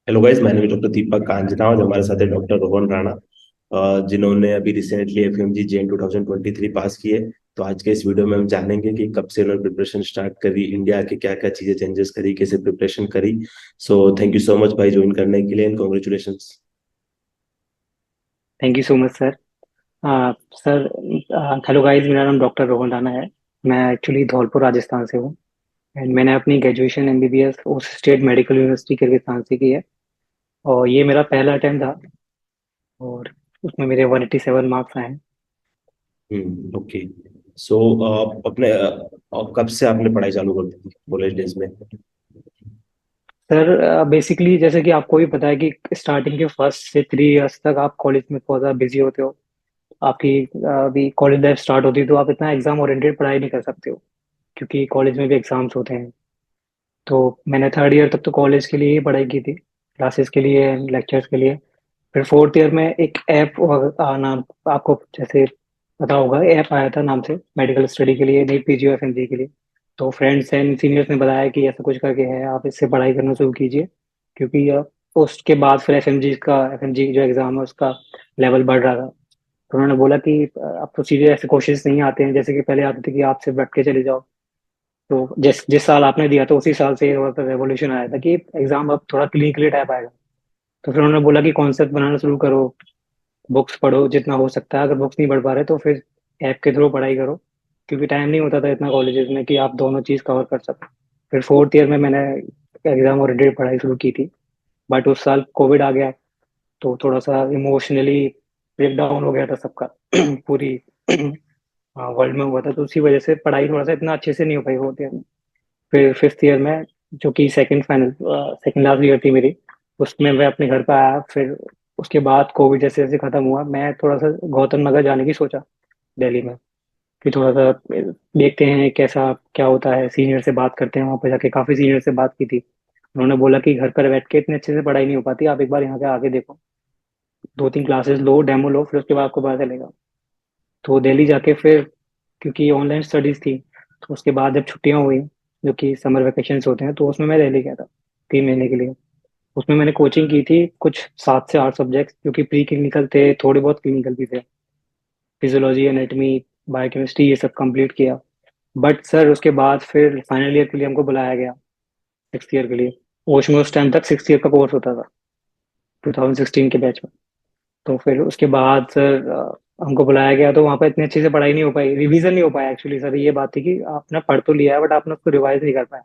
Hello guys, मैंने भी doctor दीपक कांजना और हमारे साथ है डॉक्टर रोहन राणा, जिन्होंने अभी रिसेंटली एफएमजी जेन 2023 पास किए। तो आज के इस वीडियो में हम जानेंगे कि कब से उन्होंने प्रिपरेशन स्टार्ट करी, इंडिया के क्या क्या चीजें चेंजेस करी, कैसे प्रिपरेशन करी। So thank you so much भाई ज्वाइन करने के लिए and congratulations. Thank you so much sir. Sir, hello guys, मेरा नाम डॉक्टर रोहन राणा है। मैं एक्चुअली धौलपुर राजस्थान से हूँ। एंड मैंने अपनी ग्रेजुएशन एमबीबीएस उस स्टेट मेडिकल यूनिवर्सिटी किर्गिस्तान से की है। और ये मेरा पहला अटेम्प्ट था। और उसमें मेरे 187 मार्क्स आए हैं। ओके। सो अपने कब से आपने पढ़ाई चालू कर दी कॉलेज डेज में? सर, बेसिकली जैसे कि आपको भी पता है कि स्टार्टिंग के फर्स्ट से 3 इयर्स तक आप कॉलेज में बहुत ज़्यादा बिजी होते हो। आपकी अभी कॉलेज लाइफ स्टार्ट होती है तो आप इतना एग्जाम ओरिएंटेड पढ़ाई नहीं कर सकते हो, क्योंकि कॉलेज में भी एग्जाम्स होते हैं। तो मैंने 3rd ईयर तक तो कॉलेज के लिए ही पढ़ाई की थी, क्लासेस के लिए, लेक्चर्स के लिए। फिर 4th ईयर में एक ऐप नाम, आपको जैसे पता होगा, ऐप आया था नाम से मेडिकल स्टडी के लिए, नीट पीजी एफएमजी के लिए। तो फ्रेंड्स एंड सीनियर्स ने बताया कि ऐसा कुछ करके है, आप इससे पढ़ाई करना शुरू कीजिए, क्योंकि पोस्ट के बाद फिर एफएमजी जो एग्ज़ाम है उसका लेवल बढ़ रहा था। तो उन्होंने बोला कि अब तो सीधे ऐसे क्वेश्चंस नहीं आते हैं जैसे कि पहले आते थे कि आप सिर्फ बैठ के चले जाओ। तो जिस जिस साल आपने दिया था उसी साल से थोड़ा सा रेवोल्यूशन आया था कि एग्जाम अब थोड़ा क्लिनिकली टाइप आएगा। तो फिर उन्होंने बोला कि कॉन्सेप्ट बनाना शुरू करो, बुक्स पढ़ो जितना हो सकता है, अगर बुक्स नहीं पढ़ पा रहे तो फिर ऐप के थ्रू पढ़ाई करो, क्योंकि टाइम नहीं होता था इतना कॉलेजेस में कि आप दोनों चीज़ कवर कर सको। फिर 4th ईयर में मैंने एग्जाम ओरिएंटेड पढ़ाई शुरू की थी। बट उस साल कोविड आ गया, तो थोड़ा सा इमोशनली ब्रेक डाउन हो गया था सबका पूरी वर्ल्ड में हुआ था, तो उसी वजह से पढ़ाई थोड़ा सा इतना अच्छे से नहीं हो पाई 4th ईयर में। फिर 5th ईयर में, जो कि सेकंड लास्ट ईयर थी मेरी, उसमें मैं अपने घर पे आया। फिर उसके बाद कोविड जैसे जैसे खत्म हुआ, मैं थोड़ा सा गौतम नगर जाने की सोचा, दिल्ली में, कि थोड़ा सा देखते हैं कैसा क्या होता है, सीनियर से बात करते हैं। वहाँ पे जाके काफ़ी सीनियर से बात की थी। उन्होंने बोला कि घर पर बैठ के इतने अच्छे से पढ़ाई नहीं हो पाती, आप एक बार यहाँ के आके देखो, 2-3 क्लासेस लो, डेमो लो, फिर उसके बाद आपको पता चलेगा। तो दिल्ली जाके फिर, क्योंकि ऑनलाइन स्टडीज थी, तो उसके बाद जब छुट्टियां हुई, जो कि समर वेकेशंस होते हैं, तो उसमें मैं दिल्ली गया था 3 महीने के लिए। उसमें मैंने कोचिंग की थी कुछ 7 से 8 सब्जेक्ट, जो कि प्री क्लिनिकल थे, थोड़े बहुत क्लिनिकल भी थे। फिजियोलॉजी, एनाटमी, बायोकेमिस्ट्री, ये सब कंप्लीट किया। बट सर, उसके बाद फिर फाइनल ईयर के लिए हमको बुलाया गया, 6th ईयर के लिए। ओश में उस टाइम तक 6th ईयर का कोर्स होता था, 2016 के बैच में। तो फिर उसके बाद सर, हमको बुलाया गया, तो वहाँ पर इतने अच्छे से पढ़ाई नहीं हो पाई, रिवीजन नहीं हो पाया। एक्चुअली सर, ये बात थी कि आपने पढ़ तो लिया है बट आपने उसको रिवाइज नहीं कर पाया।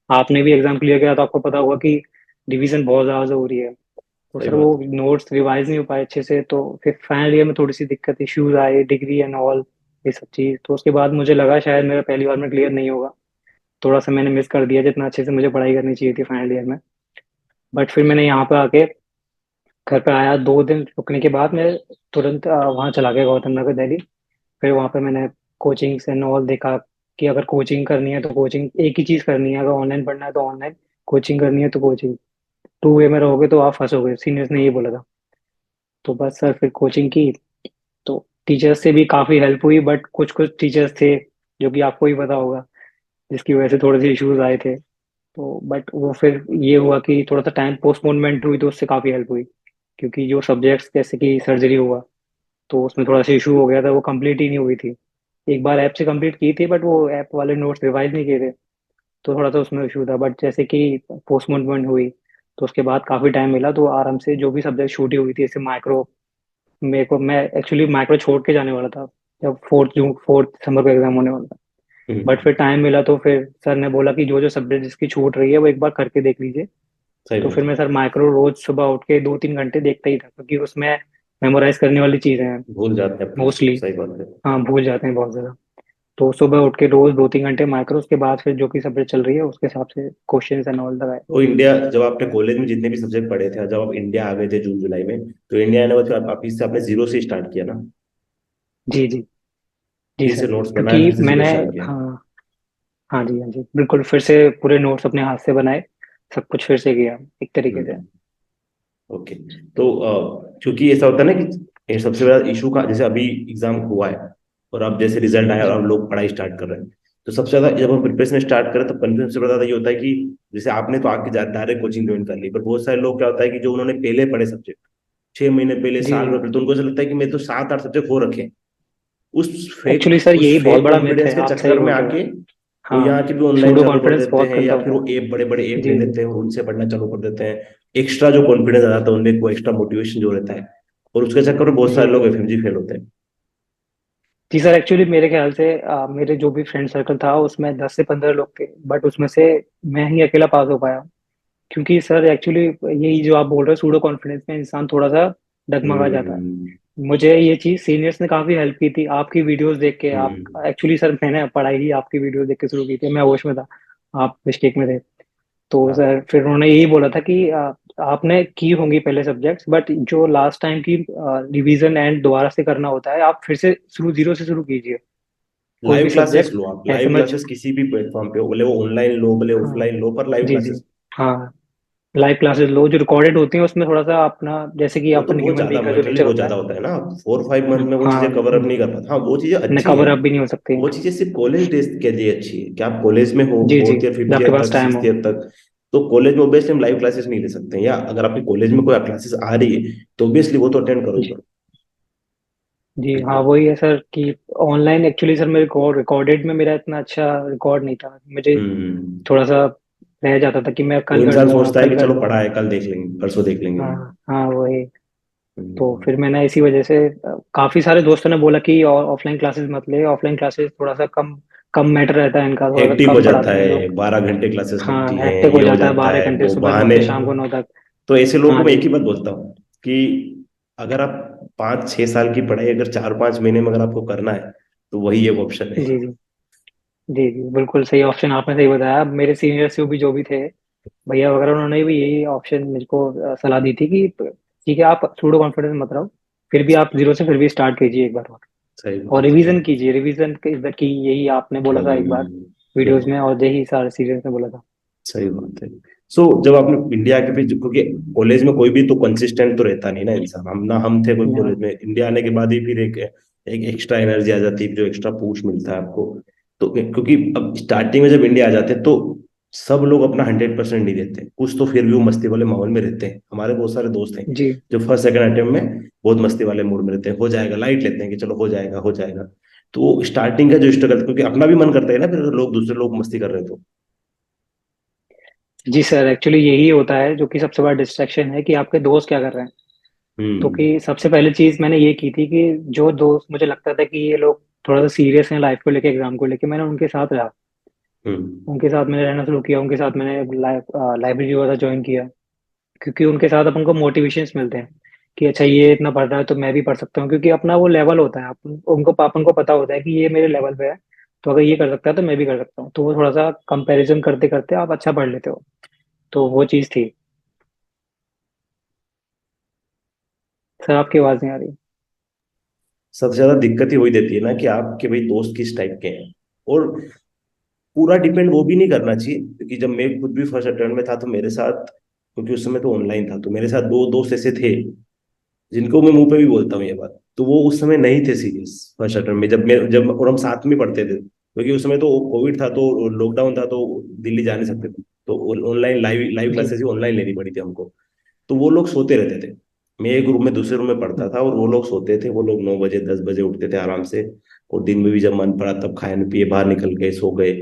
आपने भी एग्जाम क्लियर किया तो आपको पता होगा कि रिवीजन बहुत ज़्यादा जरूरी है। तो सही सर, बात वो है। नोट्स रिवाइज नहीं हो पाए अच्छे से, तो फिर फाइनल ईयर में थोड़ी सी दिक्कत, इश्यूज आए, डिग्री एंड ऑल, ये सब चीज़। तो उसके बाद मुझे लगा शायद मेरा पहली बार में क्लियर नहीं होगा। थोड़ा सा मैंने मिस कर दिया जितना अच्छे से मुझे पढ़ाई करनी चाहिए थी फाइनल ईयर में। बट फिर मैंने यहाँ पे आके घर पे आया, 2 दिन रुकने के बाद मैं तुरंत वहाँ चला गया, गौतम नगर, दिल्ली। फिर वहाँ पे मैंने कोचिंग एंड ऑल देखा कि अगर कोचिंग करनी है तो कोचिंग एक ही चीज़ करनी है, अगर ऑनलाइन पढ़ना है तो ऑनलाइन, कोचिंग करनी है तो कोचिंग। टू वे में रहोगे तो आप फंसोगे, सीनियर्स ने ये बोला था। तो बस सर, फिर कोचिंग की। तो टीचर्स से भी काफ़ी हेल्प हुई, बट कुछ कुछ टीचर्स थे जो कि आपको ही पता होगा, जिसकी वजह से थोड़े से इश्यूज आए थे। तो बट वो फिर ये हुआ कि थोड़ा सा टाइम पोस्टपोनमेंट हुई, तो उससे काफ़ी हेल्प हुई। क्योंकि जो सब्जेक्ट्स जैसे कि सर्जरी हुआ, तो उसमें थोड़ा सा इशू हो गया था, वो कंप्लीट ही नहीं हुई थी। एक बार ऐप से कंप्लीट की थी, बट वो ऐप वाले नोट्स रिवाइज नहीं किए थे, तो थोड़ा सा उसमें इशू था। बट जैसे कि पोस्टपोनमेंट हुई, तो उसके बाद काफ़ी टाइम मिला, तो आराम से जो भी सब्जेक्ट छूटी हुई थी, जैसे माइक्रो, मेरे को, मैं एक्चुअली माइक्रो छोड़ के जाने वाला था जब 4 दिसंबर को एग्जाम होने वाला था। बट हम्म। फिर टाइम मिला, तो फिर सर ने बोला कि जो जो सब्जेक्ट जिसकी छूट रही है वो एक बार करके देख लीजिए। सही तो बात फिर है। मैं सर माइक्रो रोज सुबह उठ के 2-3 घंटे देखता ही था, क्योंकि उसमें मेमोराइज करने वाली चीज़ें हैं भूल जाते हैं अपन। मोस्टली। सही बात है। हाँ, भूल जाते हैं बहुत ज़्यादा। तो सुबह उठ के रोज 2-3 घंटे माइक्रो, उसके बाद फिर जो कि सब्जेक्ट चल रही है उसके हिसाब से क्वेश्चंस एंड ऑल लगाए। तो इंडिया, जब आपने कॉलेज में जितने भी सब्जेक्ट पढ़े थे, जब आप इंडिया आ गए थे जून जुलाई में, तो इंडिया आने के बाद वापिस से आपने जीरो से स्टार्ट किया ना? जी जी। जी फिर सर, से नोट्स बनाए, क्योंकि फिर से जीरो मैंने, स्टार्ट किया? हाँ, हाँ जी, हाँ जी, बिल्कुल, फिर से पूरे नोट्स अपने हाथ से बनाए, सब कुछ फिर से किया एक तरीके से। हम्म। ओके। तो क्योंकि ऐसा होता है ना कि ये सबसे बड़ा इशू का, जैसे अभी एग्जाम हुआ है और अब जैसे रिजल्ट आया और अब लोग पढ़ाई स्टार्ट कर रहे हैं, तो सबसे ज्यादा जब हम प्रिपरेशन स्टार्ट करें तो कन्फ्यूजन सबसे ज्यादा ये होता है कि जैसे आपने तो आके डायरेक्ट कोचिंग ज्वाइन कर ली, पर बहुत सारे लोग क्या होता है कि जो उन्होंने पहले पढ़े सब्जेक्ट 6 महीने पहले, जी साल में जी। पहले, तो उनको ऐसा लगता है कि मैं तो 7-8 सब्जेक्ट हो रखे हैं। एक्चुअली सर उस यही बहुत फेक बड़ा मिथ कॉन्फिडेंस है, के आप सही चक्कर में बोल रहे हो। आके वो यहाँ हाँ, की भी ऑनलाइन सूडो चालू कर कॉन्फिडेंस देते बहुत हैं, या गंदा फिर होता वो है। ऐप, बड़े बड़े ऐप ले जी जी। लेते हैं और उनसे पढ़ना चालू कर देते हैं। एक्स्ट्रा जो कॉन्फिडेंस आ जाता है उनमें, वो एक्स्ट्रा मोटिवेशन जो रहता है, और उसके चक्कर में बहुत जी सारे लोग एफएमजी फेल होते हैं। जी सर, एक्चुअली मेरे ख्याल से मेरे जो भी फ्रेंड सर्कल था उसमें 10 से 15 लोग थे, बट उसमें से मैं ही अकेला पास हो पाया। क्योंकि सर एक्चुअली यही जो आप बोल रहे हो, सूडो कॉन्फिडेंस में इंसान थोड़ा सा डगमगा जाता है। हम्म। मुझे ये चीज सीनियर्स ने काफी हेल्प की थी, आपकी वीडियोस देख के। आप हम्म। एक्चुअली सर, मैंने पढ़ाई ही आपकी वीडियोस देख के शुरू की थी, मैं होश में था, आप मिस्टेक में थे। तो हाँ। सर फिर उन्होंने यही बोला था कि आपने की होंगी पहले सब्जेक्ट्स, बट जो लास्ट टाइम की रिवीजन एंड दोबारा से करना होता है, आप फिर से शुरू, जीरो से शुरू कीजिए कोई भी लाइव क्लासेस सब्जेक्ट। लो आप, ऐसे लाइव मत। क्लासेस किसी भी प्लेटफॉर्म पे हो, भले वो ऑनलाइन लो भले हाँ ऑफलाइन लो, पर लाइव जी जी। क्लासेस। हाँ, लाइव क्लासेस लो, जो रिकॉर्डेड होती हैं उसमें थोड़ा सा अपना, जैसे कि वो तो अपन बहुत ह्यूमन ज्यादा बीइंग का जो मेंटली नेचर बहुत होता ज्यादा है। होता है ना, 4-5 मंथ में वो चीजें हाँ, कवर अप नहीं कर पाता। हाँ, वो चीजें न अच्छी कवर हैं। अप भी नहीं हो सकती। वो चीजें सिर्फ कॉलेज डेज के लिए अच्छी है कि आप कॉलेज में हो, जी जी, फोर्थ ईयर, जब फिफ्थ आपके ईयर पास तक, टाइम सिक्स हो। ईयर तक। तो कॉलेज में ऑब्वियसली हम लाइव क्लासेस नहीं ले सकते हैं, या अगर आपके कॉलेज में कोई क्लासेस आ रही है तो ऑब्वियसली वो तो अटेंड करो ही जी करो। जी। हाँ, बिल्कुल। वही है सर कि ऑनलाइन एक्चुअली सर मेरे को रिकॉर्डेड में मेरा इतना अच्छा रिकॉर्ड नहीं था, मुझे हम्म। थोड़ा सा रह जाता था कि मैं वो कल कर इंसान लूंगा, सोचता है कल कि कर चलो लूंगा। पढ़ा है, कल देख लेंगे, परसों देख लेंगे। हाँ हाँ, वही। तो हम्म। फिर मैंने इसी वजह से काफी सारे दोस्तों ने बोला कि ऑफलाइन क्लासेस मत ले, ऑफलाइन क्लासेस थोड़ा सा कम कम मैटर रहता है इनका, थोड़ा सा हेक्टिक हो कम जाता पढ़ाते हैं ये है, लोग। 12 घंटे क्लासेस हाँ, लगती हैं, हैक्टिक हो ये हो जाता है, जाता बारह है, घंटे वो सुबह 9 बहाने। से शाम को 9 तक। तो ऐसे लोगों हाँ को मैं जी। एक ही बात बोलता हूँ कि अगर आप 5-6 साल की पढ़ाई अगर 4-5 महीने में अगर आपको करना है, तो वही एक ऑप्शन है। जी जी। जी जी, बिल्कुल सही ऑप्शन आपने सही बताया। मेरे सीनियर्स जो भी थे, भैया वगैरह, उन्होंने भी यही ऑप्शन मुझको सलाह दी थी कि ठीक है, आप सूडो कॉन्फिडेंस मत रहो, फिर भी आप जीरो से फिर भी स्टार्ट कीजिए एक बार सही और बात है। रिवीजन कीजिए, रिवीजन की यही आपने बोला था एक बार वीडियोस बिल्कुल। में, और यही सारे सीनियर्स ने बोला था। सही बात है। सो जब आपने इंडिया के भी, क्योंकि कॉलेज में कोई भी तो कंसिस्टेंट तो रहता नहीं ना इंसान, हम ना हम थे कोई ना। कॉलेज में, इंडिया आने के बाद ही फिर एक एक एक्स्ट्रा एनर्जी आ जाती है, जो एक्स्ट्रा पुश मिलता है आपको। तो क्योंकि अब स्टार्टिंग में जब इंडिया आ जाते हैं तो सब लोग अपना 100% नहीं देते, कुछ तो फिर भी वो मस्ती वाले माहौल में रहते हैं। हमारे बहुत सारे दोस्त हैं जी जो फर्स्ट सेकंड अटेम्प्ट में बहुत मस्ती वाले मूड में रहते हैं, हो जाएगा, लाइट लेते हैं कि चलो हो जाएगा हो जाएगा। तो स्टार्टिंग का जो स्ट्रगल, क्योंकि अपना भी मन करता है ना, फिर अगर लोग दूसरे लोग मस्ती कर रहे हैं तो। जी सर, एक्चुअली यही होता है जो कि सबसे बड़ा डिस्ट्रैक्शन है, कि आपके दोस्त क्या कर रहे हैं। तो हम्म। कि सबसे पहले चीज मैंने ये की थी कि जो दोस्त मुझे लगता था कि ये लोग थोड़ा सा सीरियस हैं लाइफ को लेके, एग्जाम को लेके, मैंने उनके साथ रहा। हम्म। उनके साथ मैंने रहना शुरू किया, उनके साथ मैंने लाइब्रेरी वगैरह ज्वाइन किया। क्योंकि उनके साथ अपन को मोटिवेशंस मिलते हैं कि अच्छा, ये इतना पढ़ रहा है तो मैं भी पढ़ सकता हूँ, क्योंकि अपना वो लेवल होता है, अपन को पता होता है कि ये मेरे लेवल पे है, तो अगर ये कर सकता है तो मैं भी कर सकता हूँ, तो वो थोड़ा सा कंपैरिजन करते करते आप अच्छा पढ़ लेते हो। तो वो चीज़ थी। सर आपकी आवाज़ नहीं आ रही। सबसे ज्यादा दिक्कत ही वही देती है ना कि आपके भाई दोस्त किस टाइप के हैं। और पूरा डिपेंड वो भी नहीं करना चाहिए, क्योंकि जब मैं खुद भी फर्स्ट अटेम्प्ट में था तो मेरे साथ, क्योंकि उस समय तो ऑनलाइन था, तो मेरे साथ दो दोस्त ऐसे थे जिनको मैं मुंह पे भी बोलता हूँ ये बात, तो वो उस समय नहीं थे सीरियस फर्स्ट अटेम्प्ट में, जब और हम साथ में पढ़ते थे, क्योंकि उस समय तो कोविड था, तो लॉकडाउन था, तो दिल्ली जा नहीं सकते थे, तो ऑनलाइन लाइव लाइव जी। क्लासेस ही ऑनलाइन लेनी पड़ी थी हमको। तो वो लोग सोते रहते थे, मैं एक रूम में दूसरे रूम में पढ़ता था, और वो लोग सोते थे, वो लोग 9 बजे 10 बजे उठते थे आराम से, और दिन में भी जब मन पड़ा तब खाए न पिए बाहर निकल गए, सो गए।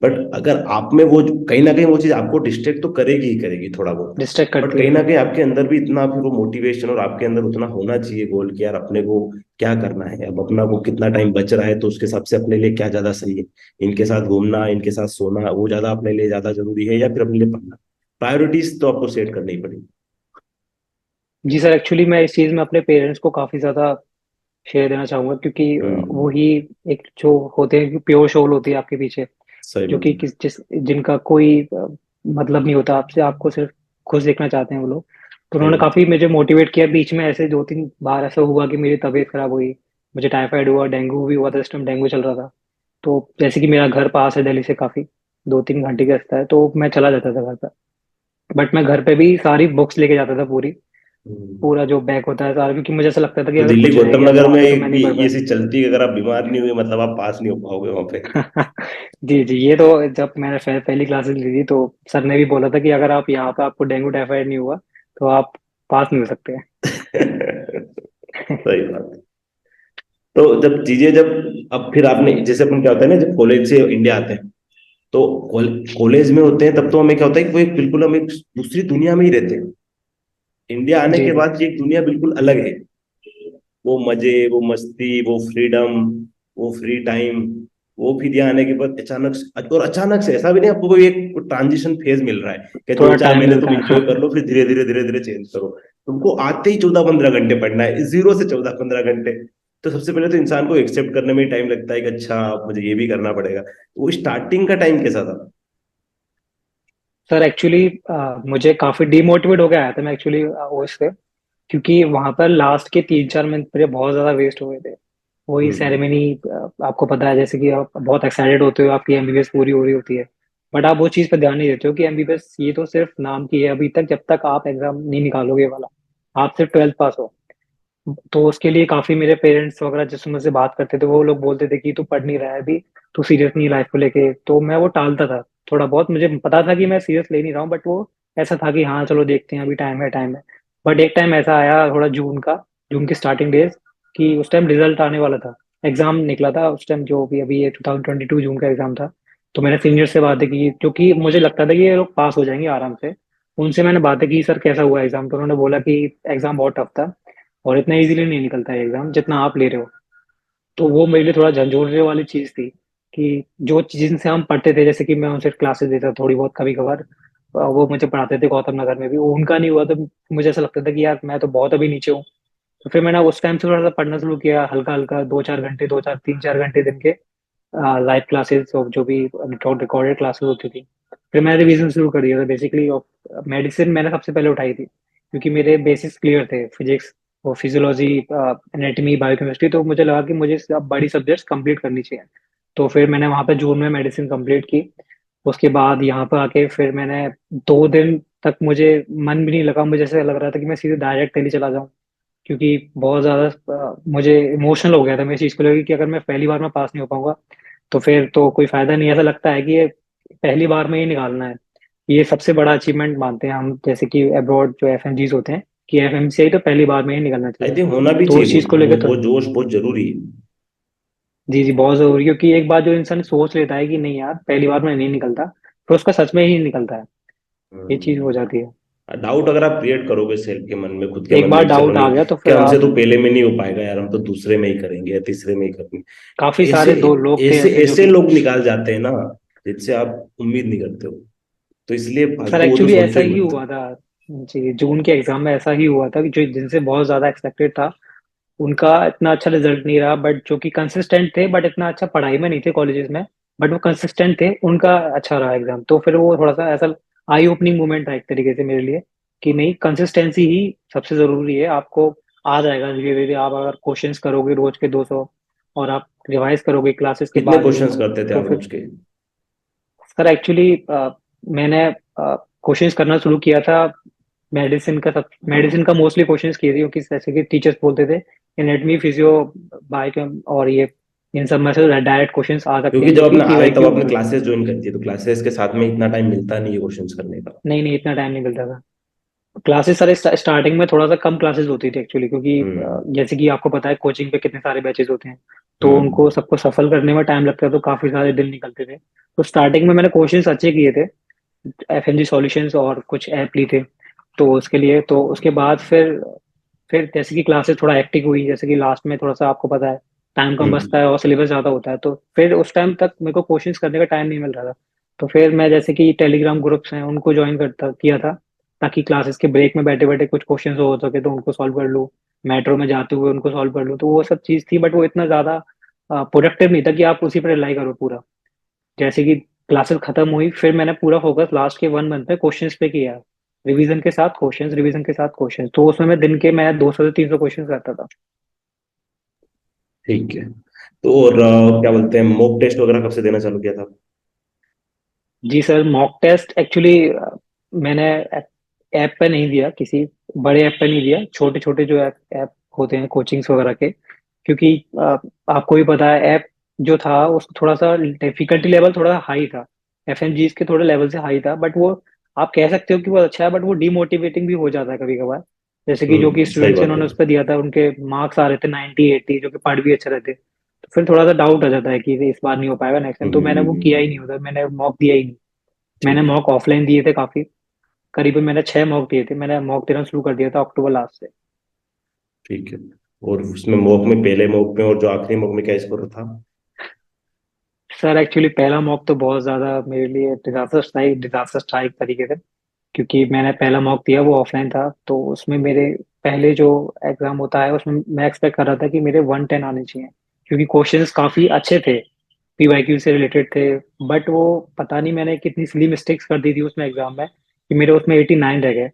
बट अगर आप में वो कहीं ना कहीं वो चीज आपको डिस्ट्रैक्ट तो करेगी ही करेगी थोड़ा बहुत। डिस्ट्रैक्ट बट करती कहीं है। ना कहीं आपके अंदर भी इतना फिर वो मोटिवेशन, और आपके अंदर उतना होना चाहिए गोल कि यार अपने को क्या करना है, अब अपना को कितना टाइम बच रहा है, तो उसके हिसाब से अपने लिए क्या ज्यादा सही है। इनके साथ घूमना, इनके साथ सोना, वो ज्यादा अपने लिए ज्यादा जरूरी है, या फिर अपने लिए पढ़ना। प्रायोरिटीज तो आपको सेट करनी ही पड़ेगी। जी सर, एक्चुअली मैं इस चीज़ में अपने पेरेंट्स को काफ़ी ज़्यादा शेयर देना चाहूँगा, क्योंकि वो हम्म। ही एक जो होते हैं, प्योर सोल होती है आपके पीछे, सही जो बात कि है। जिनका कोई मतलब नहीं होता आपसे, आपको सिर्फ खुश देखना चाहते हैं वो लोग। तो सही उन्होंने बात काफी है। मुझे मोटिवेट किया। बीच में ऐसे 2-3 बार ऐसा हुआ कि मेरी तबीयत खराब हुई, मुझे टाइफाइड हुआ, डेंगू भी हुआ था, इस टाइम डेंगू चल रहा था। तो जैसे कि मेरा घर पास है दिल्ली से काफी, 2-3 घंटे का रास्ता है, तो मैं चला जाता था घर पर। बट मैं घर पे भी सारी बुक्स लेके जाता था पूरी, पूरा जो बैक होता है सारा, क्योंकि मुझे ऐसा लगता था कि तो अगर दिल्ली कुछ रह गौतम गया तो नगर में आगे तो मैं एक नहीं पढ़ ये पाया। चीज चलती है, अगर आप बीमार नहीं हुए मतलब आप पास नहीं हो पाओगे वहां पे। जी जी, ये तो जब मैंने पहली क्लासेस ली थी तो सर ने भी बोला था कि अगर आप यहाँ पे आपको डेंगू टाइफाइड नहीं हुआ तो आप पास नहीं हो सकते। सही बात है। तो जब चीजें जब अब फिर आपने जैसे अपन क्या होता है ना, जब कॉलेज से इंडिया आते हैं तो कॉलेज में होते हैं तब तो हमें क्या होता है कि वो एक बिल्कुल हम एक दूसरी दुनिया में ही रहते हैं। इंडिया आने जी के जी। बाद ये एक दुनिया बिल्कुल अलग है। वो मजे, वो मस्ती, वो फ्रीडम, वो फ्री टाइम, वो फिर यहाँ आने के बाद अचानक और अचानक से ऐसा भी नहीं, आपको कोई एक ट्रांजिशन फेज मिल रहा है कि दो थोड़ा चार टाइम महीने तुम मिलता है। इंजॉय कर लो, फिर धीरे धीरे धीरे धीरे चेंज करो। तुमको आते ही 14-15 घंटे पढ़ना है, 0 से 14-15 घंटे। तो सबसे पहले तो इंसान को एक्सेप्ट करने में ही टाइम लगता है कि अच्छा अब मुझे ये भी करना पड़ेगा। तो वो स्टार्टिंग का टाइम कैसा था? सर एक्चुअली मुझे काफी डीमोटिवेट हो गया आया था मैं एक्चुअली वो इससे, क्योंकि वहां पर लास्ट के 3-4 मंथ मेरे बहुत ज्यादा वेस्ट हो गए थे। वही हम्म। सेरेमनी, आपको पता है जैसे कि आप बहुत एक्साइटेड होते हो, आपकी एमबीबीएस पूरी हो रही होती है, बट आप वो चीज़ पे ध्यान नहीं देते हो कि एमबीबीएस ये तो सिर्फ नाम की है अभी तक, जब तक आप एग्जाम नहीं निकालोगे ये वाला, आप सिर्फ 12th पास हो। तो उसके लिए काफी मेरे पेरेंट्स वगैरह जिससे मुझसे बात करते थे वो लोग बोलते थे कि तू पढ़ नहीं रहा है अभी, तू सीरियस नहीं लाइफ को लेके, तो मैं वो टालता था। थोड़ा बहुत मुझे पता था कि मैं सीरियस ले नहीं रहा हूँ, बट वो ऐसा था कि हाँ चलो देखते हैं, अभी टाइम है टाइम है। बट एक टाइम ऐसा आया थोड़ा जून का, जून की स्टार्टिंग डेज, कि उस टाइम रिजल्ट आने वाला था, एग्जाम निकला था उस टाइम, जो भी अभी ये 2022 जून का एग्जाम था। तो मैंने सीनियर से बातें की क्योंकि मुझे लगता था कि ये लोग पास हो जाएंगे आराम से। उनसे मैंने बातें की, सर कैसा हुआ एग्जाम, तो उन्होंने बोला कि एग्जाम बहुत टफ था और इतना इजीली नहीं निकलता है एग्जाम जितना आप ले रहे हो। तो वो मेरे लिए थोड़ा झंझोड़ने वाली चीज थी कि जो जिनसे हम पढ़ते थे, जैसे कि मैं उनसे क्लासेस देता था थोड़ी बहुत कभी कभार, वो मुझे पढ़ाते थे गौतम नगर में भी, वो उनका नहीं हुआ तो मुझे ऐसा लगता था कि यार मैं तो बहुत अभी नीचे हूँ। तो फिर मैंने उस टाइम से थोड़ा सा पढ़ना शुरू किया, हल्का हल्का 2-4 घंटे, 3-4 घंटे दिन के लाइव क्लासेस और जो भी रिकॉर्डेड क्लासेस होती थी। फिर मैंने रिवीजन शुरू कर दिया था बेसिकली। मेडिसिन मैंने सबसे पहले उठाई थी क्योंकि मेरे बेसिक्स क्लियर थे, फिजिक्स और फिजियोलॉजी, एनाटॉमी, बायोकेमिस्ट्री, तो मुझे लगा कि मुझे सब बड़ी सब्जेक्ट्स कंप्लीट करनी चाहिए। तो फिर मैंने वहाँ पे जून में मेडिसिन कंप्लीट की। उसके बाद यहाँ पर आके फिर मैंने 2 दिन तक मुझे मन भी नहीं लगा, मुझे ऐसा लग रहा था कि मैं सीधे डायरेक्ट दिल्ली चला जाऊँ, क्योंकि बहुत ज्यादा मुझे इमोशनल हो गया था मैं इस चीज को लेकर कि अगर मैं पहली बार में पास नहीं हो पाऊंगा तो फिर तो कोई फायदा नहीं। ऐसा लगता है कि ये पहली बार में ही निकालना है, ये सबसे बड़ा अचीवमेंट मानते हैं हम, जैसे कि अब्रॉड जो एफएमजीज होते हैं कि एफएमसीआई तो पहली बार में ही निकलना आई चाहिए। थिंक होना भी तो चाहिए, उस चीज को लेकर तो वो जोश बहुत जरूरी है। जी जी बहुत जरूरी है, क्योंकि एक बार जो इंसान सोच लेता है कि नहीं यार पहली बार में नहीं निकलता, फिर उसका सच में ही निकलता है, ये चीज हो जाती है। डाउट अगर आप क्रिएट करोगे सेल्फ के मन में, खुद के एक मन में बार कि चलो डाउट आ नहीं, गया तो कि फिर हमसे आप, तो पहले में नहीं हो पाएगा यार, हम तो दूसरे में ही करेंगे या तीसरे में ही काफी करेंगे, ऐसे सारे दो लोग थे ऐसे ऐसे जो ऐसे कि, लोग निकाल जाते हैं ना जिनसे आप उम्मीद नहीं करते हो। तो इसलिए सर फालतू वो तो एक्चुअली सोचो ऐसा ही ही मत। हुआ था। जी, जून के एग्जाम में ऐसा ही हुआ था कि जो जिनसे बहुत ज्यादा एक्सपेक्टेड था उनका इतना अच्छा रिजल्ट नहीं रहा, बट जो कि कंसिस्टेंट थे, बट इतना अच्छा पढ़ाई में नहीं थे कॉलेजेस में, बट वो कंसिस्टेंट थे, उनका अच्छा रहा एग्जाम। तो फिर वो थोड़ा सा ऐसा आई ओपनिंग मोमेंट था एक तरीके से मेरे लिए कि नहीं, कंसिस्टेंसी ही सबसे जरूरी है। आपको आ जाएगा धीरे धीरे, आप अगर क्वेश्चंस करोगे रोज के 200 और आप रिवाइज करोगे क्लासेस के कितने बाद भी, क्वेश्चंस करते थे तो आप फिर रोज के? सर एक्चुअली मैंने कोशिश करना शुरू किया था मेडिसिन का मोस्टली कोशिश की थी, क्योंकि जैसे कि टीचर्स बोलते थे एनेटमी, फिजियो, बायोकेम और ये इन सब में से डायरेक्ट क्वेश्चंस आ सकते क्योंकि हैं जब जो कि अपना आए तब पीवाईक्यू आपने में होते हैं। क्लासेस ज्वाइन कर दी, तो क्लासेस के साथ में इतना टाइम मिलता नहीं है क्वेश्चंस करने का। नहीं नहीं, इतना टाइम नहीं मिलता था। क्लासेस सारे स्टार्टिंग में थोड़ा सा कम क्लासेस होती थी एक्चुअली, क्योंकि हम्म। जैसे कि आपको पता है कोचिंग पे कितने सारे बैचेस होते हैं, तो हम्म। उनको सबको सफल करने में टाइम लगता है, तो काफी सारे दिन निकलते थे। तो स्टार्टिंग में मैंने क्वेश्चंस अच्छे किए थे, एफएमजी सॉल्यूशंस और कुछ ऐप ली थे, तो उसके लिए तो उसके बाद फिर जैसे कि क्लासेस थोड़ा एक्टिव हुई, जैसे कि लास्ट में थोड़ा सा आपको पता है टाइम कम बचता हम्म। है और सिलेबस ज्यादा होता है, तो फिर उस टाइम तक मेरे को क्वेश्चंस करने का टाइम नहीं मिल रहा था। तो फिर मैं जैसे कि टेलीग्राम ग्रुप्स हैं उनको ज्वाइन करता किया था, ताकि क्लासेस के ब्रेक में बैठे बैठे कुछ क्वेश्चंस हो सके तो उनको सॉल्व कर लूँ, मेट्रो में जाते हुए उनको सॉल्व कर लूँ। तो वो सब चीज़ थी, बट वो इतना ज्यादा प्रोडक्टिव नहीं था कि आप उसी पर रिलाई करो पूरा। जैसे कि क्लासेस खत्म हुई, फिर मैंने पूरा फोकस लास्ट के 1 मंथ में क्वेश्चंस पे किया, रिवीजन के साथ क्वेश्चंस, रिवीजन के साथ क्वेश्चंस, तो उसमें मैं दिन के मैं 200 से 300 क्वेश्चंस करता था। ठीक है। तो और क्या बोलते हैं, मॉक टेस्ट वगैरह कब से देना चालू किया था? जी सर, मॉक टेस्ट एक्चुअली मैंने ऐप पे नहीं दिया, किसी बड़े ऐप पे नहीं दिया, छोटे छोटे जो ऐप ऐप होते हैं कोचिंग्स वगैरह के। क्योंकि आपको भी पता है ऐप जो था उसको थोड़ा सा डिफिकल्टी लेवल थोड़ा हाई था, एफएमजीस के थोड़े लेवल से हाई था, बट वो आप कह सकते हो कि वो अच्छा है, बट वो डीमोटिवेटिंग भी हो जाता है कभी कभार। जैसे कि जो कि सही स्टूडेंट्स बात है। इन्होंने उस पर दिया था, उनके मार्क्स आ रहे थे 90 80, जो कि पढ़ भी अच्छे रहते, तो फिर थोड़ा सा डाउट आ जाता है कि इस बार नहीं हो पाएगा, नेक्स्ट टाइम। तो मैंने वो किया ही नहीं होता, मैंने मॉक दिया ही नहीं। मैंने ठीक है। मॉक ऑफलाइन दिए थे काफी, करीबन मैंने 6 मॉक दिए थे, मैंने मॉक देना शुरू कर दिया था अक्टूबर लास्ट से। ठीक है। और उसमें मॉक में, पहले मॉक में और जो आखिरी मॉक में क्या स्कोर था? सर एक्चुअली पहला मॉक तो बहुत ज्यादा मेरे लिए डिजास्टर था एक तरीके से। क्योंकि मैंने पहला मॉक दिया वो ऑफलाइन था, तो उसमें मेरे पहले जो एग्जाम होता है उसमें मैं एक्सपेक्ट कर रहा था कि मेरे 110 आने चाहिए, क्योंकि क्वेश्चंस काफी अच्छे थे, पीवाईक्यू से रिलेटेड थे। बट वो पता नहीं मैंने कितनी सिली मिस्टेक्स कर दी थी उसमें एग्जाम में, कि मेरे उसमें 89 रह गए।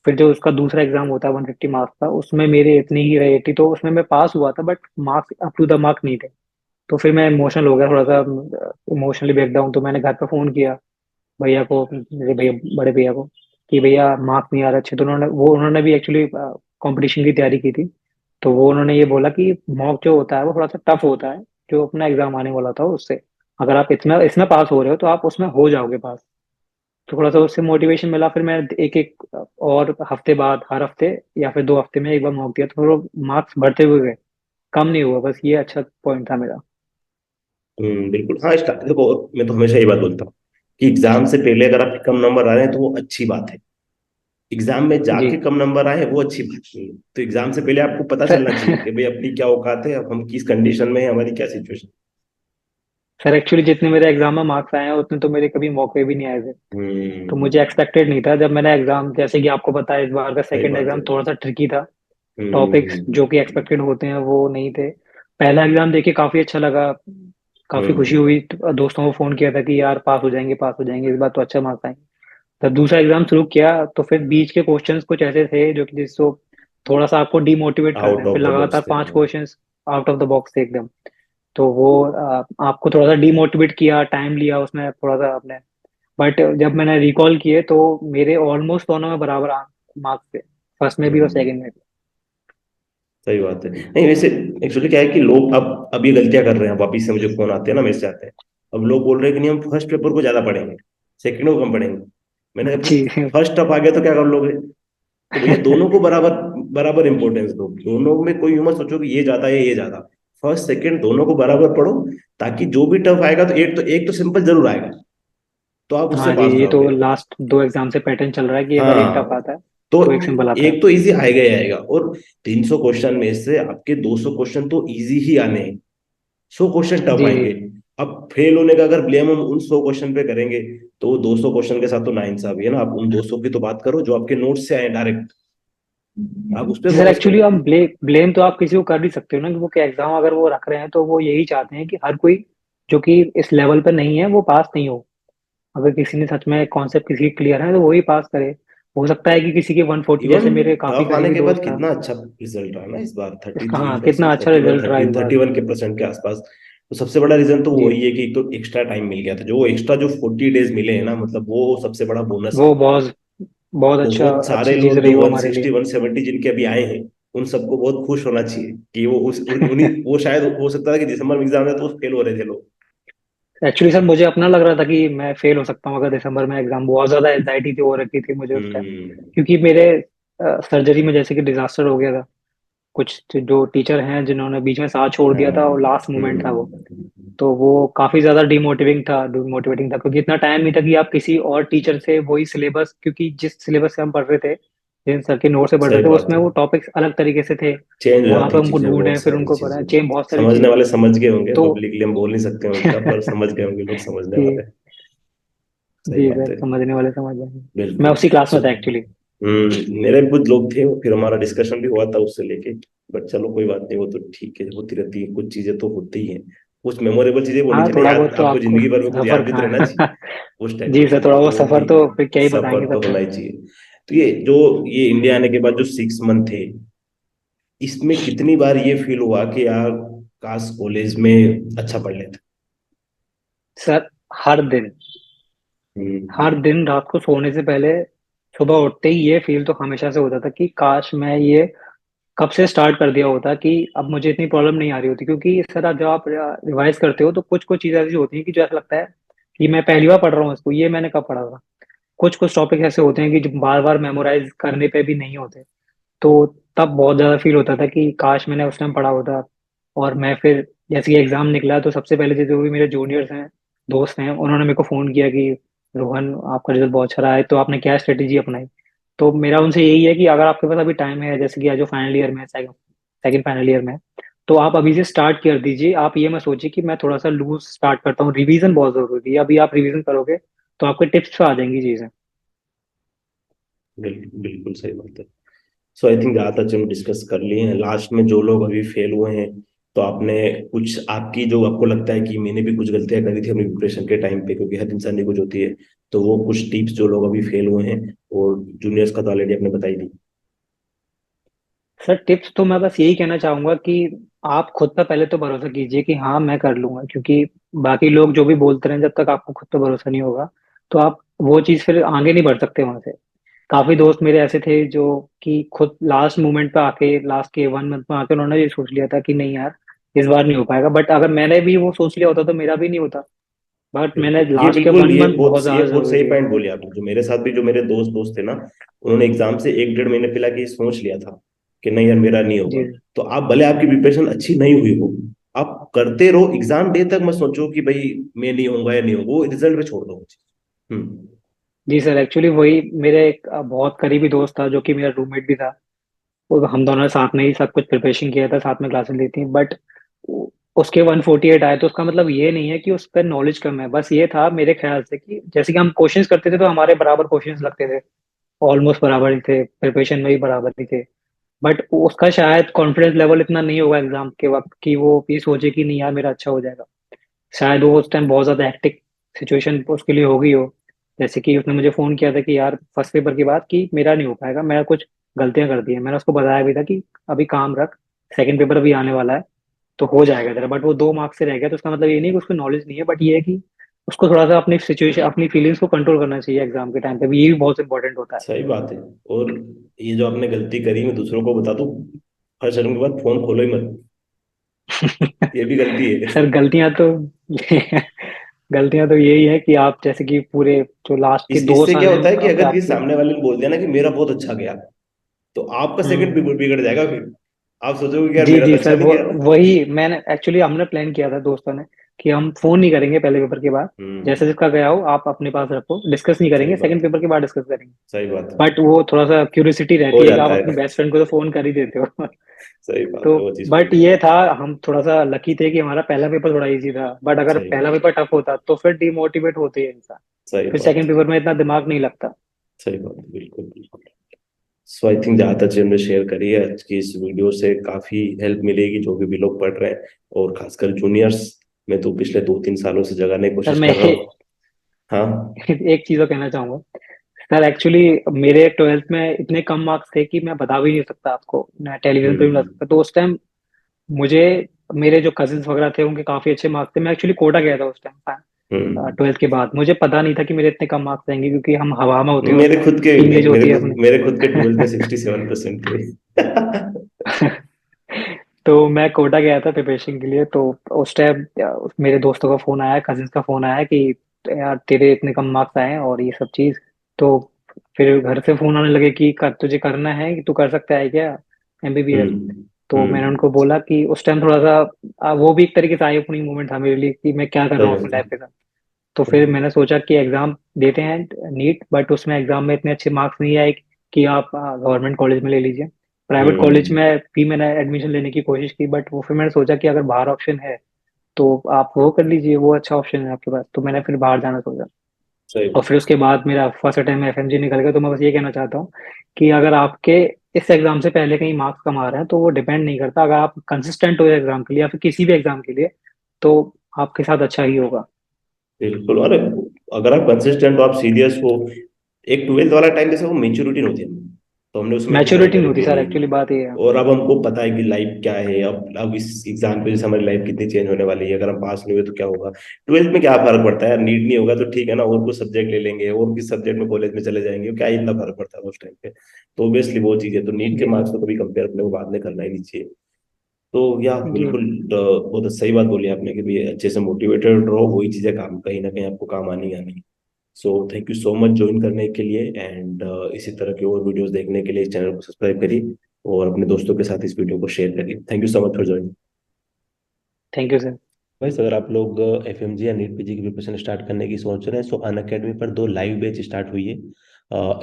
फिर जो उसका दूसरा एग्जाम होता है 150 मार्क्स का, उसमें मेरे इतने ही रहे 80, तो उसमें मैं पास हुआ था, but marks up to the mark नहीं थे। तो फिर मैं इमोशनल हो गया थोड़ा सा, इमोशनली ब्रेकडाउन। तो मैंने घर पे फोन किया भैया को, मेरे भैया, बड़े भैया को, कि भैया मार्क्स नहीं आ रहे अच्छे। तो उन्होंने भी एक्चुअली कंपटीशन की तैयारी की थी। तो वो उन्होंने ये बोला कि मॉक जो होता है वो थोड़ा सा टफ होता है, जो अपना एग्जाम आने वाला था उससे, अगर आप इतना इसमें पास हो रहे हो तो आप उसमें हो जाओगे पास। तो थोड़ा सा उससे मोटिवेशन मिला, फिर मैं एक एक और हफ्ते बाद, हर हफ्ते या फिर 2 हफ्ते में एक बार मॉक दिया, तो फिर वो मार्क्स बढ़ते हुए गए, कम नहीं हुआ। बस ये अच्छा पॉइंट था मेरा। बिल्कुल। हाँ, स्टार्ट देखो, मैं तो हमेशा ये बात बोलता हूँ कि एग्जाम से पहले अगर आपके कम नंबर आ रहे हैं तो वो अच्छी बात है। एग्जाम में जी जाके कम नंबर आए वो अच्छी बात नहीं है। तो एग्जाम से पहले आपको पता सर। चलना चाहिए कि भाई अपनी क्या औकात है, अब हम किस कंडीशन में है, हमारी क्या सिचुएशन। सर एक्चुअली जितने मेरे एग्जाम में मार्क्स आए हैं उतने तो मेरे कभी मौके भी नहीं आए थे। तो मुझे हम्म। एक्सपेक्टेड नहीं था जब मैंने एग्जाम, जैसे कि आपको पता है इस बार का सही सेकंड बात एग्जाम है। थोड़ा सा ट्रिकी था। टॉपिक्स जो कि हम्म। एक्सपेक्टेड होते हैं वो नहीं थे। पहला एग्जाम देके काफी अच्छा लगा, काफी खुशी हम्म। हुई। तो दोस्तों को फोन किया था कि यार पास हो जाएंगे, पास हो जाएंगे, इस बार तो अच्छा मार्क्स आएंगे। जब दूसरा एग्जाम शुरू किया तो फिर बीच के क्वेश्चंस कुछ ऐसे थे जो कि जिसको थोड़ा सा आपको डिमोटिवेट करते आउट हैं। फिर ऑफ द लगातार बॉक्स थे, 5 questions out of the box थे एकदम। तो वो आपको थोड़ा सा डिमोटिवेट किया, टाइम लिया उसमें थोड़ा सा आपने। बट जब मैंने रिकॉल किए तो मेरे ऑलमोस्ट दोनों में बराबर मार्क्स थे, फर्स्ट में भी और हम्म। सेकंड में भी। सही बात है। नहीं वैसे, एक्चुअली क्या है कि लोग अब ये गलतियां कर रहे हैं, वापिस से मुझे फोन आते हैं ना, मैसेज आते हैं। अब लोग बोल रहे हैं कि नहीं, हम फर्स्ट पेपर को ज्यादा पढ़ेंगे, सेकंड को कम पढ़ेंगे। मैंने कहा जी। भाई फर्स्ट टफ आ गया तो क्या कर लोगे? तो भैया दोनों को बराबर बराबर इंपॉर्टेंस दो, दोनों में कोई यूं मत सोचो कि ये ज्यादा है ये ज्यादा। फर्स्ट सेकंड दोनों को बराबर पढ़ो, ताकि जो भी टफ आएगा तो एक तो सिंपल जरूर आएगा, तो आप उससे हाँ जी, पास हो ये तो जाओगे। लास्ट 2 एग्जाम से पैटर्न चल रहा है कि अगर एक टफ हाँ। आता है तो तो एक सिंपल आता है। एक तो इजी आएगा ही आएगा, और 300 क्वेश्चन में से आपके 200 क्वेश्चन तो इजी ही आने हैं, 100 क्वेश्चन टफ जी आएंगे। अब फेल होने का अगर ब्लेम हम उन 100 क्वेश्चन पे करेंगे, तो वो 200 क्वेश्चन के साथ तो नाइंसाफी है ना। आप उन 200 की तो बात करो जो आपके नोट्स से आए डायरेक्ट, आप उस पर जी सर, फोकस एक्चुअली करो। हम ब्लेम तो आप किसी को कर नहीं सकते हो ना, कि वो एग्जाम अगर वो रख रहे हैं तो वो यही चाहते हैं कि हर कोई जो कि इस लेवल पर नहीं है वो पास नहीं हो। अगर किसी ने सच में कॉन्सेप्ट किसी क्लियर है तो वही पास करे। हो सकता है कि किसी के 140, इवन जैसे मेरे काफी टफ आने करीबी के बाद दोस्त था। कितना अच्छा रिजल्ट रहा ना इस बार, 33 हाँ, कितना परसेंट अच्छा 31 रिजल्ट रहा 30 इस बार। 31 के परसेंट के आसपास। तो सबसे बड़ा रीजन तो जी, वही है कि एक तो एक्स्ट्रा टाइम मिल गया था, जो वो एक्स्ट्रा जो 40 डेज मिले हैं ना, मतलब वो सबसे बड़ा बोनस है। वो बहुत बहुत अच्छा, बहुत सारे अच्छी चीज लोग रही जो वो हमारे 160 लिए। 170 जिनके अभी आए हैं, उन सबको बहुत खुश होना चाहिए कि वो उन्हीं वो शायद हो सकता था कि दिसंबर में एग्जाम है तो फेल हो रहे थे लोग। एक्चुअली सर मुझे अपना लग रहा था कि मैं फेल हो सकता हूँ अगर दिसंबर में एग्जाम, बहुत ज्यादा एंजाइटी थी हो रखी थी मुझे उस टाइम। हम्म। क्योंकि मेरे सर्जरी में जैसे कि डिजास्टर हो गया था। कुछ जो टीचर हैं जिन्होंने बीच में साथ छोड़ दिया था और लास्ट मोमेंट था वो। हम्म। तो वो काफी ज्यादा डिमोटिवेटिंग था, क्योंकि इतना टाइम नहीं था कि आप किसी और टीचर से वही सिलेबस, क्योंकि जिस सिलेबस से हम पढ़ रहे थे, जिन सर के नोट से पढ़ रहे सही थे, बात उसमें है। वो टॉपिक्स अलग तरीके से थे। चेंज हो वहां जाती पे हैं हमको चीजें, ढूंढे, बहुत फिर सारी उनको पढ़ा, चीजें। चेंज बहुत सारी समझने चीजें वाले समझ गए होंगे, तो। पब्लिकली हम बोल नहीं सकते उनका, पर समझ गए होंगे लोग, समझने जी, वाले। सही जी बात सर, है। समझने वाले समझ जाएंगे। मैं बिल्कुल। उसी क्लास सो में था एक्चुअली। मेरे भी कुछ लोग थे, फिर हमारा डिस्कशन भी हुआ था उससे लेके। बट चलो कोई बात नहीं, वो तो ठीक है, होती रहती है, कुछ चीजें तो होती ही हैं। कुछ मेमोरेबल चीजें होनी हाँ, चाहिए ना थोड़ा याद, बहुत तो आपको आपको जिंदगी भर में कुछ सफर याद भी तो रहना चाहिए। का। उस टाइप की जी सर, चीजें थोड़ा तो बहुत वो सफर ठीक तो है। फिर क्या ही बताएंगे सफर तो तब तो। होना ही चाहिए। तो ये इंडिया आने के बाद जो 6 मंथ थे, इसमें कितनी बार ये फील हुआ कि यार काश कॉलेज में अच्छा पढ़ लेते। सर हर दिन, हर हम्म। दिन रात को सोने से पहले सुबह उठते ही ये फील तो हमेशा से होता था कि काश मैं ये कब से स्टार्ट कर दिया होता कि अब मुझे इतनी प्रॉब्लम नहीं आ रही होती। क्योंकि सर जब आप रिवाइज करते हो तो कुछ कुछ चीजें ऐसी होती हैं कि जो ऐसा लगता है कि मैं पहली बार पढ़ रहा हूँ इसको, ये मैंने कब पढ़ा था। कुछ कुछ टॉपिक ऐसे होते हैं कि जो बार बार मेमोराइज करने पे भी नहीं होते। तो तब बहुत ज्यादा फील होता था कि काश मैंने उस टाइम पढ़ा होता। और मैं फिर जैसे कि एग्जाम निकला तो सबसे पहले जो भी मेरे जूनियर्स हैं, दोस्त हैं, उन्होंने मेरे को फोन किया कि रोहन आपका रिजल्ट बहुत अच्छा रहा है, तो आपने क्या स्ट्रेटेजी अपनाई। तो मेरा उनसे यही है कि अगर आपके पास अभी टाइम है, जैसे कि आज जो फाइनल ईयर में, सेकंड फाइनल ईयर में है, तो आप अभी से स्टार्ट कर दीजिए। आप ये मत सोचिए कि मैं थोड़ा सा लूज स्टार्ट करता हूँ। रिवीजन बहुत जरूरी है, अभी आप रिवीजन करोगे तो आपके टिप्स पे आ जाएंगी चीजें। बिल्कुल बिल्कुल सही बात है। सो आई थिंक ज्यादातर चीज डिस्कस कर लिए हैं। लास्ट में जो लोग अभी फेल हुए हैं, तो आपने कुछ आपकी जो आपको लगता है कि मैंने भी कुछ गलतियां करी थी अपनी प्रिपरेशन के टाइम पे, क्योंकि हर इंसान की कुछ होती है, तो वो कुछ टिप्स जो लोग अभी फेल हुए हैं, और जूनियर्स का तो ऑलरेडी आपने बताई दी। सर टिप्स तो मैं बस यही कहना चाहूंगा कि आप खुद पर पहले तो भरोसा कीजिए कि हाँ मैं कर लूंगा। क्योंकि बाकी लोग जो भी बोलते रहे, जब तक आपको खुद पर भरोसा नहीं होगा तो आप वो चीज फिर आगे नहीं बढ़ सकते वहां से। काफी दोस्त मेरे ऐसे थे जो कि खुद लास्ट मोमेंट पे आके, लास्ट के 1 मंथ में आके उन्होंने ये सोच लिया था कि नहीं यार इस बार नहीं हो पाएगा। बट अगर मैंने भी वो सोच लिया होता तो मेरा भी नहीं होता। बट मैंने बिल्कुल, ये लास्ट के बिल्कुल 1 मंथ बहुत ये ज्यादा बहुत सही जरूरी है। पॉइंट बोले आपने। जो मेरे साथ भी जो मेरे दोस्त थे ना, उन्होंने एग्जाम से 1 डेढ़ महीने पहले कि सोच लिया था कि नहीं यार मेरा नहीं होगा। जी। तो आप भले आपकी प्रिपरेशन अच्छी नहीं हुई हो, आप करते रहो, एग्जाम डे तक मत सोचो कि भाई मैं नहीं होऊंगा या नहीं होगा, वो रिजल्ट पे छोड़ दो वो चीज। हम्म। जी सर, एक्चुअली वही मेरे एक बहुत करीबी दोस्त था जो कि मेरा रूममेट भी था। वो हम दोनों ने साथ में ही सब कुछ प्रिपरेशन किया था, साथ में क्लासेस ली थी। बट उसके 148 आए तो उसका मतलब ये नहीं है कि उस पर नॉलेज कम है। बस ये था मेरे ख्याल से कि जैसे कि हम क्वेश्चंस करते थे तो हमारे बराबर क्वेश्चंस लगते थे, ऑलमोस्ट बराबर ही थे, प्रिपरेशन में भी बराबर ही थे। बट उसका शायद कॉन्फिडेंस लेवल इतना नहीं होगा एग्जाम के वक्त कि वो ये सोचे कि नहीं यार मेरा अच्छा हो जाएगा। शायद वो उस टाइम बहुत ज्यादा हेक्टिक सिचुएशन उसके लिए हो गई हो। जैसे कि उसने मुझे फोन किया था कि यार फर्स्ट पेपर की बात कि मेरा नहीं हो पाएगा, मैं कुछ गलतियां कर दी हैं। मैंने उसको बताया भी था कि अभी काम रख, सेकंड पेपर भी आने वाला है तो हो जाएगा तेरा। बट वो 2 मार्क्स से रह गया तो उसका मतलब ये नहीं कि उसको नॉलेज नहीं है, बट ये है कि उसको थोड़ा सा अपनी सिचुएशन, अपनी फीलिंग्स को कंट्रोल करना चाहिए एग्जाम के टाइम पे भी। ये भी बहुत इंपॉर्टेंट होता है। सही बात है। और ये जो आपने गलती करी, मैं दूसरों को बता दूं, हर शर्म के बाद फोन खोलो ही मत, ये भी गलती है। सर गलतियां तो यही है कि आप जैसे कि पूरे जो लास्ट के दो इससे क्या साल हैं होता है कि आपके अगर ये आपके सामने वाले ने बोल दिया ना कि मेरा बहुत अच्छा गया, तो आपका सेकंड हम्म। बिगड़ जाएगा फिर। आप सोचोगे कि यार जी मेरा तो जी अच्छा सर, नहीं वो गया। वही मैंने एक्चुअली हमने प्लान किया था दोस्तों ने कि हम फोन नहीं करेंगे पहले पेपर के बाद। जैसे हम्म। जिसका गया हो आप अपने पास रखो, डिस्कस नहीं सही करेंगे, बात सेकंड है। पेपर के बाद डिस्कस करेंगे। सही बात है। बट वो थोड़ा सा क्यूरियोसिटी रहती हो है कि आप जाता अपने है। बेस्ट फ्रेंड को तो फोन कर ही देते हो। सही बात तो है, वो चीज हो बट जाती ये था, हम थोड़ा सा लकी थे कि हमारा पहला पेपर थोड़ा इजी था। बट है। अगर सही पहला बात। पेपर टफ होता तो फिर डिमोटिवेट होते हैं इंसान। सही फिर बात सेकंड है। पेपर में इतना दिमाग नहीं लगता। सही बात है, बिल्कुल बिल्कुल। सो आई थिंक ज्यादातर चीज हमने शेयर करी है। आज की इस वीडियो से काफी हेल्प मिलेगी जो भी लोग पढ़ रहे हैं, और खासकर जूनियर्स। मैं तो पिछले 2-3 सालों से जगाने की सर कोशिश मैं कर रहा हूँ। हाँ। एक चीज और कहना चाहूंगा। सर एक्चुअली मेरे ट्वेल्थ में इतने कम मार्क्स थे कि मैं बता भी नहीं सकता आपको, मैं टेलीविजन पे भी नहीं ला हम्म। सकता। तो उस टाइम मुझे, मेरे जो कजिन्स वगैरह थे उनके काफी अच्छे मार्क्स थे। मैं एक्चुअली कोटा गया था उस टाइम, हम्म। ट्वेल्थ के बाद। मुझे पता नहीं था कि मेरे इतने कम मार्क्स आएंगे क्योंकि हम हवा में होते हैं और मेरे खुद के टीनेज होती है अपनी। मेरे खुद के 12th में 67% थे। तो मैं कोटा गया था प्रिपरेशन के लिए। तो उस टाइम मेरे दोस्तों का फोन आया, कजिन्स का फोन आया कि यार तेरे इतने कम मार्क्स आए हैं और ये सब चीज। तो फिर घर से फोन आने लगे कि तुझे करना है कि तू कर सकता है क्या एमबीबीएस। हम्म। तो मैंने उनको बोला कि उस टाइम थोड़ा सा वो भी एक तरीके से आई ओपनिंग मोमेंट था मेरे लिए कि मैं क्या कर रहा सही हूँ अपनी बात है। लाइफ के साथ। तो फिर मैंने सोचा कि एग्जाम देते हैं नीट, बट उसमें एग्जाम में इतने अच्छे मार्क्स नहीं आए कि आप गवर्नमेंट कॉलेज में ले लीजिए। प्राइवेट कॉलेज हम्म। में भी मैंने एडमिशन लेने की कोशिश की, बट वो फिर मैंने सोचा कि अगर बाहर ऑप्शन है तो आप वो कर लीजिए, वो अच्छा ऑप्शन है आपके पास। तो मैंने फिर बाहर जाना सोचा। सही और बात। फिर उसके बाद मेरा फर्स्ट अटेम्प्ट में एफएमजी निकल गया। तो मैं बस ये कहना चाहता हूँ कि अगर आपके इस एग्जाम से पहले कहीं मार्क्स कम आ रहे हैं तो वो डिपेंड नहीं करता। अगर आप कंसिस्टेंट हो एग्जाम के लिए या फिर किसी भी एग्जाम के लिए तो आपके साथ अच्छा ही होगा। बिल्कुल। और अगर आप कंसिस्टेंट हो, आप सीरियस हो, एक 12th वाला टाइम जैसे वो मेच्योरिटी होती है, तो हमने उसमें इतनी मैच्योरिटी नहीं जानकारी होती ली सर, नहीं। एक्चुअली बात ये है। और अब हमको पता है कि लाइफ क्या है, अब इस एग्जाम पे जैसे हमारी लाइफ कितनी चेंज होने वाली है, अगर हम पास नहीं हुए तो क्या होगा। ट्वेल्थ में क्या फर्क पड़ता है यार, नीट नहीं होगा तो ठीक है ना, और कुछ सब्जेक्ट ले लेंगे, और किस सब्जेक्ट में कॉलेज में चले जाएंगे, क्या ही इतना फर्क पड़ता है उस टाइम पे। तो ऑब्वियसली वो चीज़ है, तो नीट के जी मार्क्स को कभी कंपेयर अपने को बाद में करना ही नहीं चाहिए। तो या जी। बिल्कुल बहुत सही बात बोली आपने कि भी अच्छे से मोटिवेटेड रहो, वही चीज़ें काम कहीं ना कहीं आपको काम आनी आनी। So thank you so much join करने के लिए, एंड इसी तरह के और वीडियोस देखने के लिए इस चैनल को सब्सक्राइब करिए और अपने दोस्तों के साथ इस वीडियो को शेयर करिए। Thank you so much for joining. Thank you sir. वैसे अगर आप लोग एफएमजी या नीट पीजी की प्रिपरेशन स्टार्ट करने की सोच रहे हैं, सो अन अकेडमी पर 2 लाइव बैच स्टार्ट हुई है।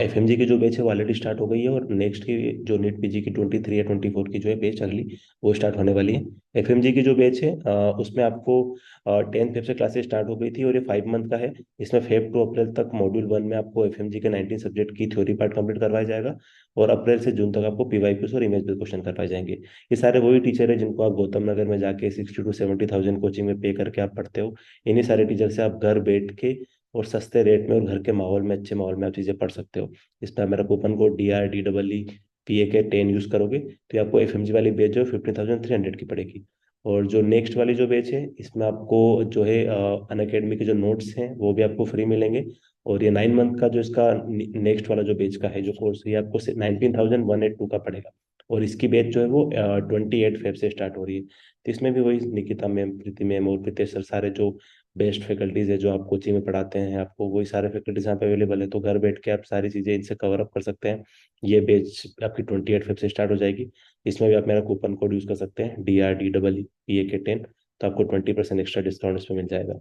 एफएमजी की जो बैच है वो ऑलरेडी स्टार्ट हो गई है, और नेक्स्ट की जो नीट पीजी की 23 या 24 की जो है बैच अगली, वो स्टार्ट होने वाली है। एफएमजी की जो बैच है उसमें आपको 10 फेब से क्लासेस स्टार्ट हो गई थी, और ये 5 मंथ का है। इसमें फेब टू अप्रैल तक मॉड्यूल 1 में आपको एफएमजी के 19 सब्जेक्ट की थ्योरी पार्ट कंप्लीट करवाया जाएगा, और अप्रैल से जून तक आपको पीवाईक्यूज और इमेज बेस्ड क्वेश्चन करवाए जाएंगे। ये सारे वही टीचर है जिनको आप गौतम नगर में जाके 60 to 70 thousand कोचिंग में पे करके आप पढ़ते हो। इन्हीं सारे टीचर से आप घर बैठ के और सस्ते रेट में और घर के माहौल में, अच्छे माहौल में आप चीज़ें पढ़ सकते हो। इसमें आप मेरा coupon code DRDEE PAK10 use करोगे तो ये आपको एफ वाली बैच जो 15,300 की पड़ेगी। और जो नेक्स्ट वाली जो बैच है इसमें आपको जो है अन अकेडमी के जो नोट्स हैं वो भी आपको फ्री मिलेंगे। और ये 9 मंथ का जो इसका नेक्स्ट वाला जो बैच का है जो कोर्स है, ये आपको 19,182 का पड़ेगा। और इसकी बैच जो है वो 28 फेब से स्टार्ट हो रही है। तो इसमें भी वही निकिता मैम, प्रीति मैम और प्रीतेश सर, सारे जो बेस्ट फैकल्टीज है जो आप कोचिंग में पढ़ाते हैं, आपको वही सारे फैकल्टीज यहाँ पे अवेलेबल है। तो घर बैठ के आप सारी चीज़ें इनसे कवर अप कर सकते हैं। ये बैच आपकी 28 फेब से स्टार्ट हो जाएगी। इसमें भी आप मेरा कूपन कोड यूज़ कर सकते हैं DRDEE PAK10, तो आपको 20% एक्स्ट्रा डिस्काउंट इसमें मिल जाएगा।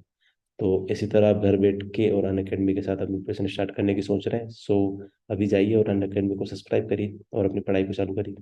तो इसी तरह आप घर बैठ के और अन अकेडमी के साथ अपनी प्रिपरेशन स्टार्ट करने की सोच रहे हैं, सो अभी जाइए और अन अकेडमी को सब्सक्राइब करिए और अपनी पढ़ाई को चालू करिए।